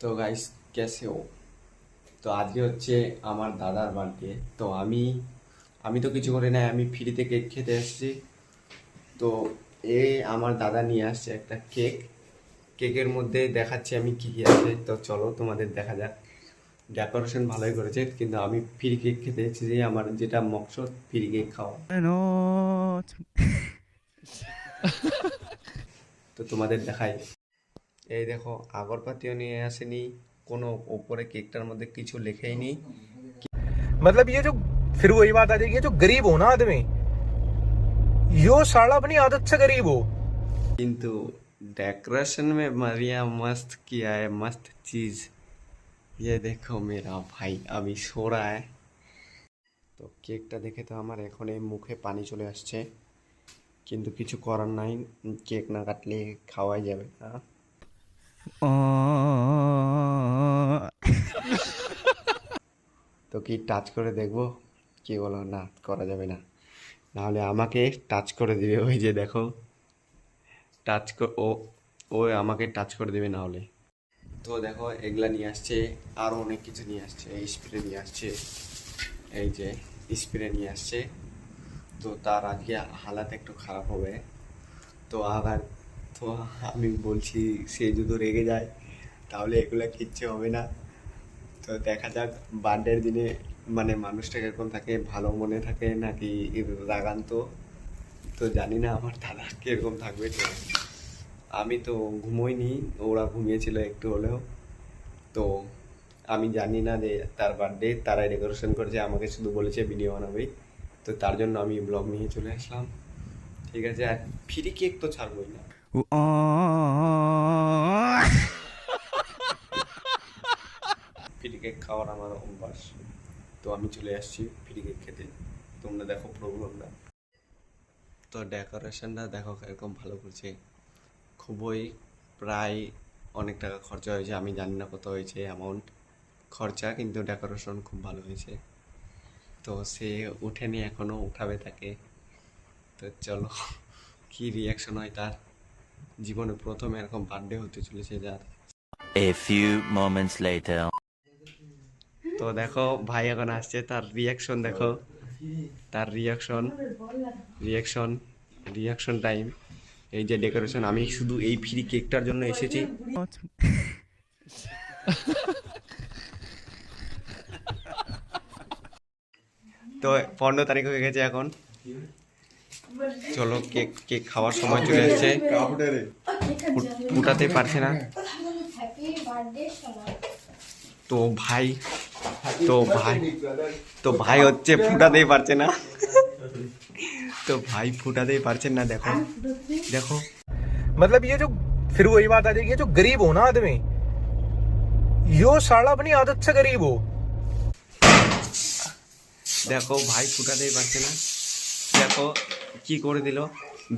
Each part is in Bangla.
তো গাইস, কেসে ও? তো আজকে হচ্ছে আমার দাদার বার্থডে। তো আমি তো কিছু করি না, আমি ফ্রিতে কেক খেতে এসেছি। তো আমার দাদা নিয়ে আসছে একটা কেক। কেকের মধ্যে দেখাচ্ছি আমি কি কি আছে। তো চলো তোমাদের দেখা যাক। ডেকোরেশন ভালোই করেছে, কিন্তু আমি ফ্রি কেক খেতে এসেছি, আমার যেটা মকসদ ফ্রি কেক খাওয়া। তো তোমাদের দেখাই। এই দেখো, আগরবাতিও নিয়ে আসেনি, কোনো ওপরে কেকটার মধ্যে কিছু লেখেই নেই। मतलब ये जो फिर वही बात आ जाएगी, ये जो गरीब हो ना आदमी, यो साला अपनी आदत से गरीब हो। किंतु डेकोरेशन में मारिया मस्त किया है, मस्त चीज। ये देखो मेरा भाई अभी सो रहा है। তো কেকটা দেখে তো আমার এখন এই মুখে পানি চলে আসছে, কিন্তু কিছু করার নাই। কেক না কাটলে খাওয়াই যাবে না। তো কি টাচ করে দেখবো? কি বলো? না, করা যাবে না, নাহলে আমাকে টাচ করে দিবে। ওই যে দেখো, ও ও আমাকে টাচ করে দেবে না হলে। তো দেখো, এগুলা নিয়ে আসছে, আরও অনেক কিছু নিয়ে আসছে। স্প্রে নিয়ে আসছে, এই যে স্প্রে নিয়ে আসছে। তো তার আজকে হালাত একটু খারাপ হবে। তো আবার, তো আমি বলছি, সে যদি রেগে যায় তাহলে এগুলা কিচ্ছু হবে না। তো দেখা যাক বার্থডের দিনে মানে মানুষটা কিরকম থাকে, ভালো মনে থাকে নাকি রাগান্ত। তো জানি না আমার দাদা কিরকম থাকবে। তো আমি তো ঘুমোইনি, ওরা ঘুমিয়েছিল একটু হলেও। তো আমি জানি না যে তার বার্থডে, তারাই ডেকোরেশন করেছে, আমাকে শুধু বলেছে ভিডিও বানাবে। তো তার জন্য আমি ব্লগ নিয়ে চলে আসলাম। ঠিক আছে, আর ফ্রি কেক তো ছাড়বই না। ফ্রি কেক খাওয়ার আমার অভ্যাস। তো আমি চলে আসছি ফ্রি কেক খেতে। তোমরা দেখো প্রবলেমটা। তো ডেকোরেশনটা দেখো এরকম ভালো করছে, খুবই প্রায় অনেক টাকা খরচা হয়েছে। আমি জানি না কত হয়েছে অ্যামাউন্ট খরচা, কিন্তু ডেকোরেশন খুব ভালো হয়েছে। তো সে উঠেনি, এখনো উঠাবে তাকে। তো চলো কি রিয়াকশন হয় তার। জীবনে প্রথম এরকম বার্থডে হতে চলেছে যার। A few moments later. তো দেখো ভাই এখন আসছে, তার রিয়াকশন দেখো, তার রিয়াকশন রিয়াকশন রিয়াকশন টাইম। এই যে ডেকোরেশন, আমি শুধু এই ফ্রি কেকটার জন্য এসেছি। তো 15 তারিখ হয়ে গেছে এখন। চলো, কেক কেক খাওয়ার সময় চলে এসেছে। ফুটাতে পারছে না। তো ভাই তো ভাই তো ভাই হচ্ছে ফুটাতেই পারছে না। তো ভাই ফুটাতেই পারছেন না, দেখো দেখো। मतलब ये जो फिर वही बात आ जाएगी, ये जो गरीब हो ना आदमी, यो साला अपनी आदत से गरीब हो। দেখো ভাই ফুটাতেই পারছে না। দেখো কি করে দিল,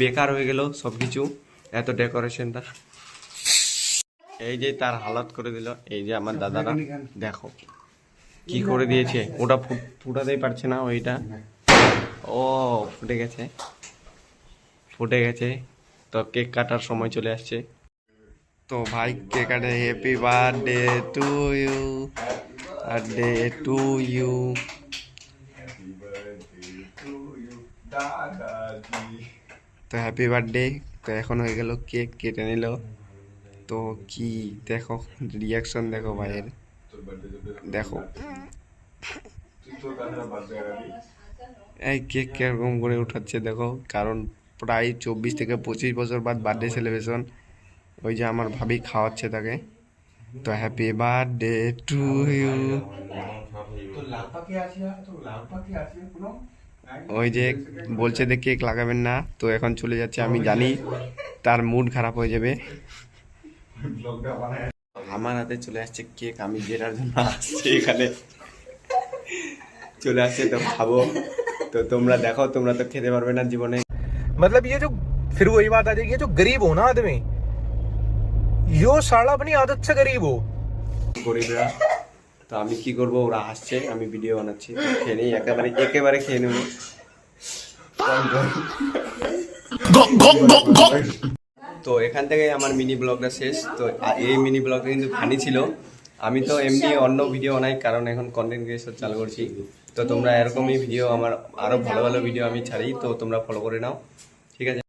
বেকার হয়ে গেল সব কিছু, এত ডেকোরেশনটা। এই যে তার হালাত করে দিল, এই যে আমার দাদারা দেখো কি করে দিয়েছে। ওটা ফুটাতেই পারছে না ওইটা। ও ফুটে গেছে, ফুটে গেছে। তো কেক কাটার সময় চলে আসছে। তো ভাই কেক কাটে। Happy birthday to you, birthday to you. তো হ্যাপি বার্থডে। তো এখন হয়ে গেল, কেক কেটে নিল। তো কি দেখো রিয়াকশন, দেখো ভাইয়ের, দেখো এই কেক কিরকম করে উঠাচ্ছে দেখো। কারণ প্রায় 24 থেকে 25 বছর বাদ বার্থডে সেলিব্রেশন। ওই যে আমার ভাবি খাওয়াচ্ছে তাকে। তো হ্যাপি বার্থডে টু ইউ। ওই যে বলছে যে কেক লাগাবেন না, তো এখন চলে যাচ্ছে। আমি জানি তার মুড খারাপ হয়ে যাবে। আমার হাতে চলে আসছে কেক, আমি যেটার জন্য আসছি এখানে চলে আসছে। তো খাবো। তো তোমরা দেখো, তোমরা তো খেতে পারবে না জীবনে। मतलब ये जो फिर वही बात आ जाएगी, ये जो गरीब हो ना आदमी, यो साला अपनी आदत से गरीब हो। গরিবরা। তো আমি কি করব, ওরা আসছে, আমি ভিডিও বানাচ্ছি। তো খেয়ে নেই, একেবারে একেবারে খেয়ে নেবো। তো এখান থেকে আমার মিনি ব্লগটা শেষ। তো এই মিনি ব্লগটা কিন্তু ফানি ছিল। আমি তো এমনি অন্য ভিডিও বানাই, কারণ এখন কন্টেন্ট ক্রিয়েশন চালু করছি। তো তোমরা এরকমই ভিডিও, আমার আরও ভালো ভালো ভিডিও আমি ছাড়ি, তো তোমরা ফলো করে নাও, ঠিক আছে।